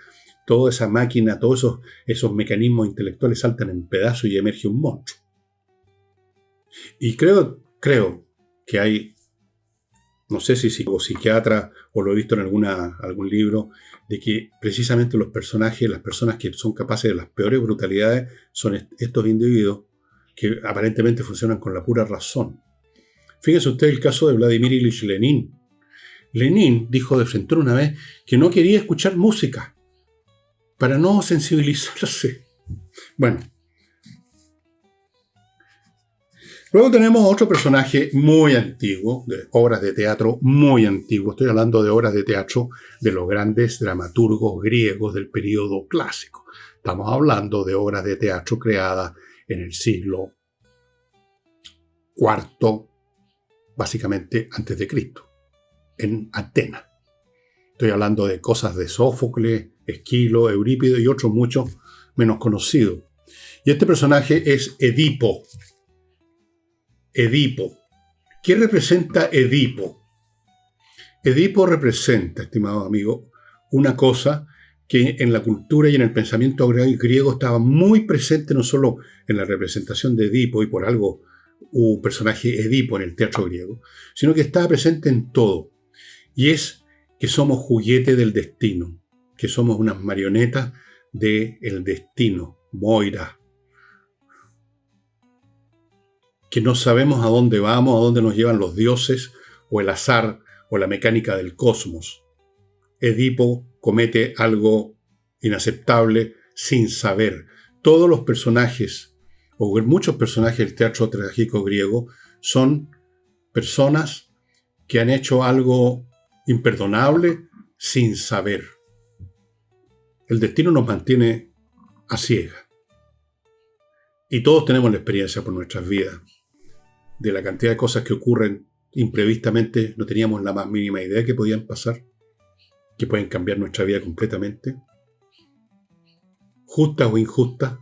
toda esa máquina, todos esos mecanismos intelectuales saltan en pedazos y emerge un monstruo. Y creo que hay, no sé si psiquiatra o lo he visto en algún libro, de que precisamente los personajes, las personas que son capaces de las peores brutalidades son estos individuos que aparentemente funcionan con la pura razón. Fíjese usted el caso de Vladimir Ilich Lenin. Lenin dijo de frente una vez que no quería escuchar música para no sensibilizarse. Bueno. Luego tenemos otro personaje muy antiguo, de obras de teatro muy antiguo. Estoy hablando de obras de teatro de los grandes dramaturgos griegos del período clásico. Estamos hablando de obras de teatro creadas en el siglo IV, básicamente antes de Cristo, en Atenas. Estoy hablando de cosas de Sófocles, Esquilo, Eurípides y otros muchos menos conocidos. Y este personaje es Edipo. Edipo. ¿Qué representa Edipo? Edipo representa, estimado amigo, una cosa que en la cultura y en el pensamiento griego estaba muy presente no solo en la representación de Edipo, y por algo hubo un personaje Edipo en el teatro griego, sino que estaba presente en todo. Y es que somos juguete del destino, que somos unas marionetas del destino, Moira, que no sabemos a dónde vamos, a dónde nos llevan los dioses, o el azar, o la mecánica del cosmos. Edipo comete algo inaceptable sin saber. Todos los personajes, o muchos personajes del teatro trágico griego, son personas que han hecho algo imperdonable sin saber. El destino nos mantiene a ciegas. Y todos tenemos la experiencia por nuestras vidas de la cantidad de cosas que ocurren imprevistamente, no teníamos la más mínima idea que podían pasar, que pueden cambiar nuestra vida completamente, justas o injustas,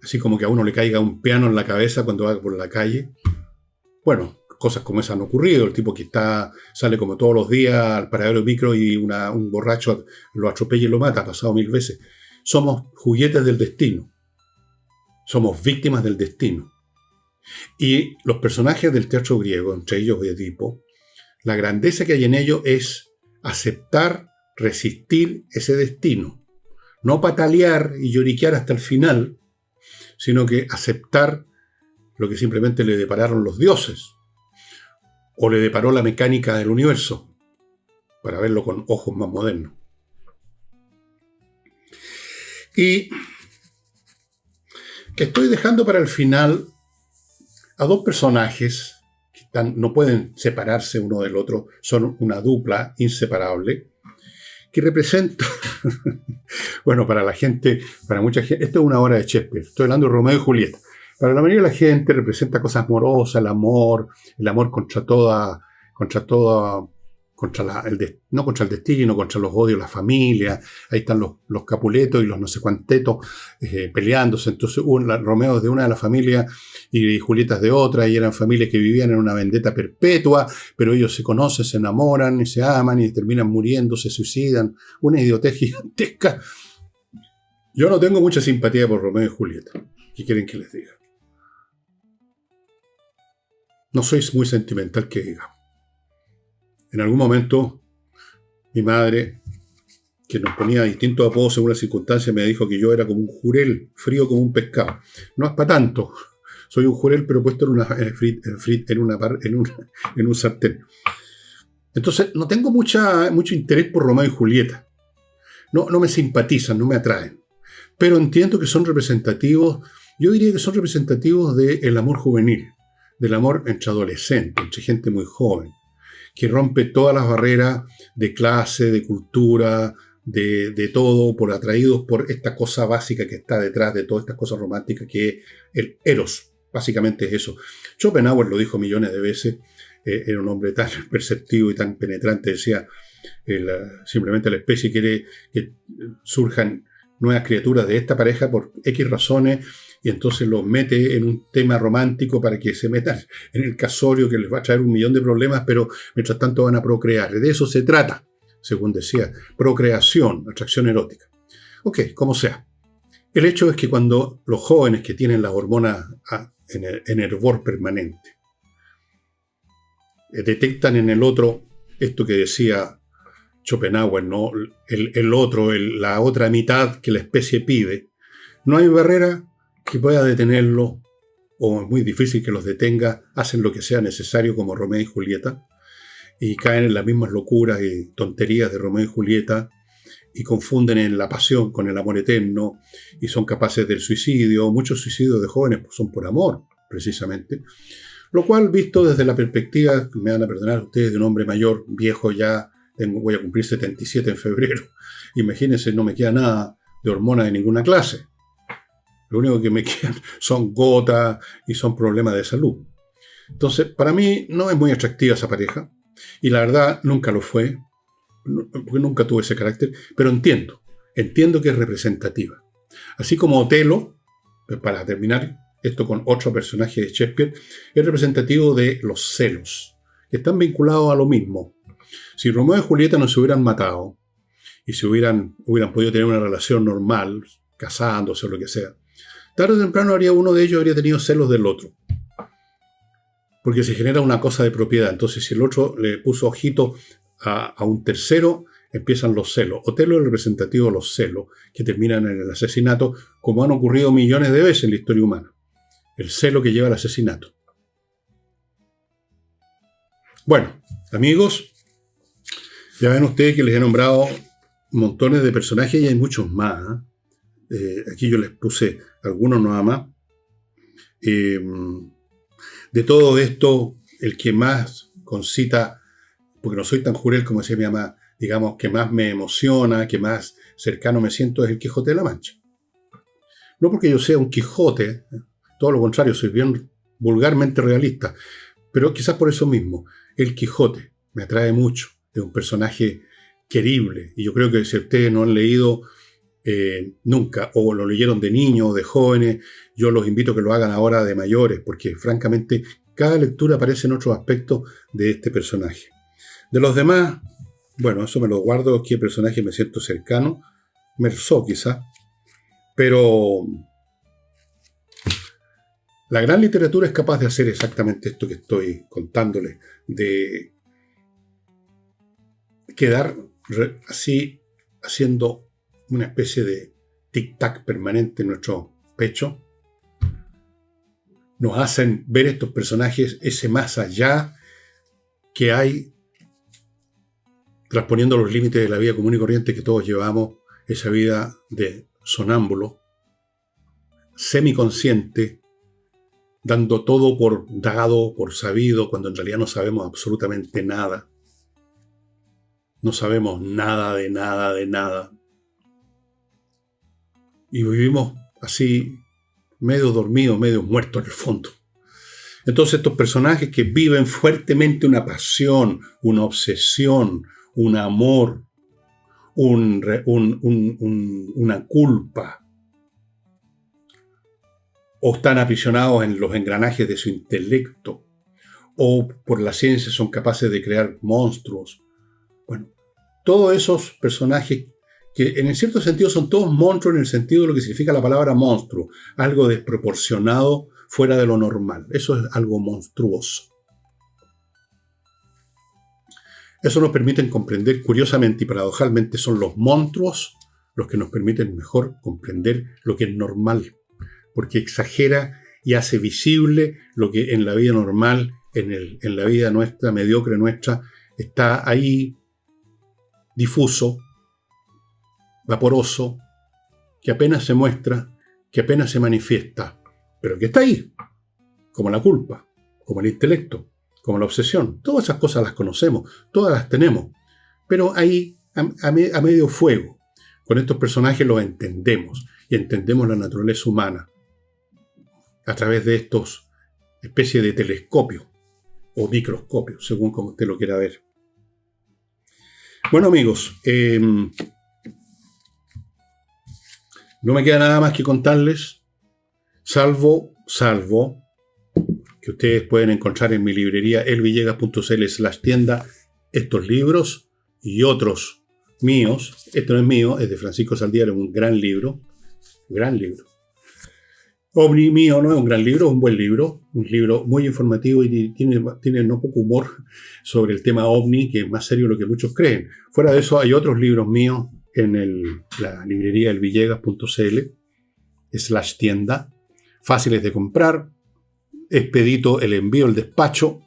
así como que a uno le caiga un piano en la cabeza cuando va por la calle. Bueno, cosas como esas han ocurrido. El tipo que sale como todos los días al paradero de micro y un borracho lo atropella y lo mata, ha pasado 1000 veces. Somos juguetes del destino. Somos víctimas del destino. Y los personajes del teatro griego, entre ellos Edipo, la grandeza que hay en ellos es aceptar, resistir ese destino. No patalear y lloriquear hasta el final, sino que aceptar lo que simplemente le depararon los dioses, o le deparó la mecánica del universo, para verlo con ojos más modernos. Y estoy dejando para el final a dos personajes que no pueden separarse uno del otro, son una dupla inseparable, que representa, bueno, para la gente, para mucha gente, esto es una obra de Shakespeare, estoy hablando de Romeo y Julieta. Para la mayoría de la gente representa cosas amorosas, el amor contra no contra el destino, contra los odios, la familia. Ahí están los Capuletos y los no sé cuantetos peleándose. Entonces Romeo es de una de las familias y Julieta es de otra, y eran familias que vivían en una vendetta perpetua, pero ellos se conocen, se enamoran y se aman y terminan muriendo, se suicidan. Una idiotez gigantesca. Yo no tengo mucha simpatía por Romeo y Julieta. ¿Qué quieren que les diga? No soy muy sentimental que diga. En algún momento, mi madre, que nos ponía distintos apodos según las circunstancias, me dijo que yo era como un jurel, frío como un pescado. No es para tanto. Soy un jurel, pero puesto en un sartén. Entonces, no tengo mucho interés por Romeo y Julieta. No me simpatizan, no me atraen. Pero entiendo que son representativos, yo diría que son representativos del amor juvenil, del amor entre adolescentes, entre gente muy joven, que rompe todas las barreras de clase, de cultura, de todo, atraídos por esta cosa básica que está detrás de todas estas cosas románticas, que es el eros. Básicamente es eso. Schopenhauer lo dijo millones de veces, era un hombre tan perceptivo y tan penetrante, decía, simplemente la especie quiere que surjan nuevas criaturas de esta pareja por X razones, y entonces los mete en un tema romántico para que se metan en el casorio que les va a traer 1.000.000 de problemas, pero mientras tanto van a procrear. De eso se trata, según decía, procreación, atracción erótica. Ok, como sea. El hecho es que cuando los jóvenes que tienen las hormonas en hervor permanente detectan en el otro esto que decía Schopenhauer, ¿no? El otro, la otra mitad que la especie pide, no hay barrera que pueda detenerlo, o es muy difícil que los detenga, hacen lo que sea necesario como Romeo y Julieta, y caen en las mismas locuras y tonterías de Romeo y Julieta, y confunden en la pasión con el amor eterno, y son capaces del suicidio. Muchos suicidios de jóvenes son por amor, precisamente. Lo cual, visto desde la perspectiva, me van a perdonar ustedes, de un hombre mayor, viejo ya, voy a cumplir 77 en febrero, imagínense, no me queda nada de hormona de ninguna clase. Lo único que me quedan son gotas y son problemas de salud. Entonces, para mí no es muy atractiva esa pareja. Y la verdad, nunca lo fue, porque nunca tuve ese carácter, pero entiendo que es representativa. Así como Otelo, para terminar esto con otro personaje de Shakespeare, es representativo de los celos, que están vinculados a lo mismo. Si Romeo y Julieta no se hubieran matado, y si hubieran podido tener una relación normal, casándose o lo que sea, tarde o temprano uno de ellos habría tenido celos del otro. Porque se genera una cosa de propiedad. Entonces, si el otro le puso ojito a un tercero, empiezan los celos. Otelo es el representativo de los celos, que terminan en el asesinato, como han ocurrido millones de veces en la historia humana. El celo que lleva al asesinato. Bueno, amigos, ya ven ustedes que les he nombrado montones de personajes y hay muchos más. Aquí yo les puse algunos nada más. De todo esto, el que más concita, porque no soy tan jurel como decía mi mamá, digamos, que más me emociona, que más cercano me siento, es el Quijote de la Mancha. No porque yo sea un Quijote, todo lo contrario, soy bien vulgarmente realista, pero quizás por eso mismo, el Quijote me atrae mucho, es un personaje querible, y yo creo que si ustedes no han leído nunca, o lo leyeron de niños o de jóvenes, yo los invito a que lo hagan ahora de mayores, porque francamente cada lectura aparece en otros aspectos de este personaje. De los demás, bueno, eso me lo guardo, qué personaje me siento cercano, Meursault quizá, pero la gran literatura es capaz de hacer exactamente esto que estoy contándoles, de quedar así haciendo una especie de tic-tac permanente en nuestro pecho. Nos hacen ver estos personajes, ese más allá que hay, transponiendo los límites de la vida común y corriente que todos llevamos, esa vida de sonámbulo, semiconsciente, dando todo por dado, por sabido, cuando en realidad no sabemos absolutamente nada. No sabemos nada de nada de nada. Y vivimos así, medio dormidos, medio muertos en el fondo. Entonces estos personajes que viven fuertemente una pasión, una obsesión, un amor, una culpa, o están aprisionados en los engranajes de su intelecto, o por la ciencia son capaces de crear monstruos. Bueno, todos esos personajes que en cierto sentido son todos monstruos en el sentido de lo que significa la palabra monstruo, algo desproporcionado fuera de lo normal. Eso es algo monstruoso. Eso nos permite comprender, curiosamente y paradojalmente, son los monstruos los que nos permiten mejor comprender lo que es normal, porque exagera y hace visible lo que en la vida normal, en la vida nuestra, mediocre nuestra, está ahí difuso, vaporoso, que apenas se muestra, que apenas se manifiesta, pero que está ahí, como la culpa, como el intelecto, como la obsesión. Todas esas cosas las conocemos, todas las tenemos, pero ahí a medio fuego. Con estos personajes los entendemos y entendemos la naturaleza humana a través de estos especies de telescopios o microscopios, según como usted lo quiera ver. Bueno, amigos, no me queda nada más que contarles, salvo que ustedes pueden encontrar en mi librería elvillegas.cl/tienda estos libros y otros míos. Este no es mío, es de Francisco Saldívar, un gran libro. OVNI mío no es un gran libro, es un buen libro, un libro muy informativo y tiene no poco humor sobre el tema OVNI, que es más serio de lo que muchos creen. Fuera de eso, hay otros libros míos en la librería elvillegas.cl/tienda, fáciles de comprar, expedito el envío, el despacho,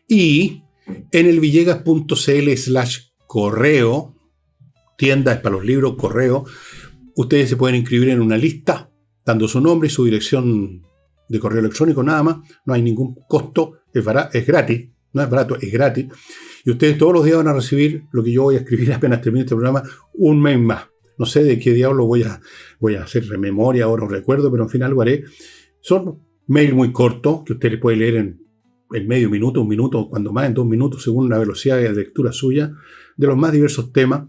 y en el villegas.cl/correo, tienda es para los libros, correo, ustedes se pueden inscribir en una lista, dando su nombre y su dirección de correo electrónico, nada más, no hay ningún costo, es gratis, no es barato, es gratis, y ustedes todos los días van a recibir lo que yo voy a escribir apenas termine este programa, un mes más. No sé de qué diablo voy a hacer memoria, ahora no recuerdo, pero en fin algo haré. Son mail muy cortos que usted le puede leer en en medio minuto, un minuto, cuando más en 2 minutos, según la velocidad de lectura suya, de los más diversos temas.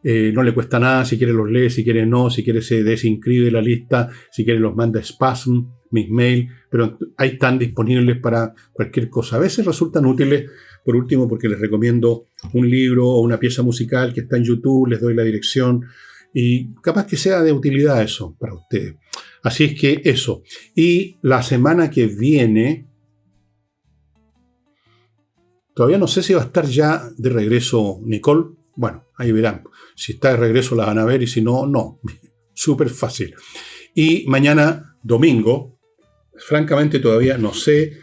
No le cuesta nada, si quiere los lee, si quiere no, si quiere se desinscribe de la lista, si quiere los manda spam, mis mails, pero ahí están disponibles para cualquier cosa. A veces resultan útiles, por último, porque les recomiendo un libro o una pieza musical que está en YouTube, les doy la dirección y capaz que sea de utilidad eso para ustedes. Así es que eso. Y la semana que viene, todavía no sé si va a estar ya de regreso Nicole. Bueno, ahí verán. Si está de regreso la van a ver y si no, no. Súper fácil. Y mañana, domingo, francamente todavía no sé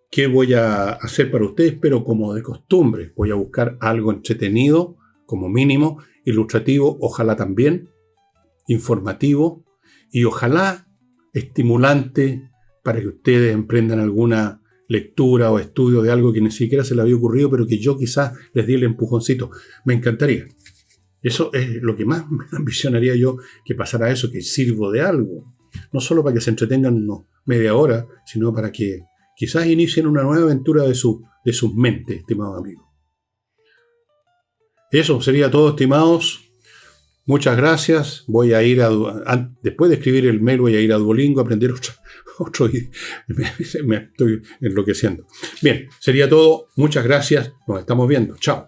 qué voy a hacer para ustedes, pero como de costumbre, voy a buscar algo entretenido, como mínimo, ilustrativo, ojalá también, informativo y ojalá estimulante para que ustedes emprendan alguna lectura o estudio de algo que ni siquiera se les había ocurrido, pero que yo quizás les di el empujoncito. Me encantaría. Eso es lo que más me ambicionaría yo, que pasara eso, que sirvo de algo. No solo para que se entretengan unos media hora, sino para que quizás inicien una nueva aventura de sus mentes, estimados amigos. Eso sería todo, estimados. Muchas gracias. Voy a ir después de escribir el mail, voy a ir a Duolingo a aprender otro me estoy enloqueciendo. Bien, sería todo. Muchas gracias. Nos estamos viendo. Chao.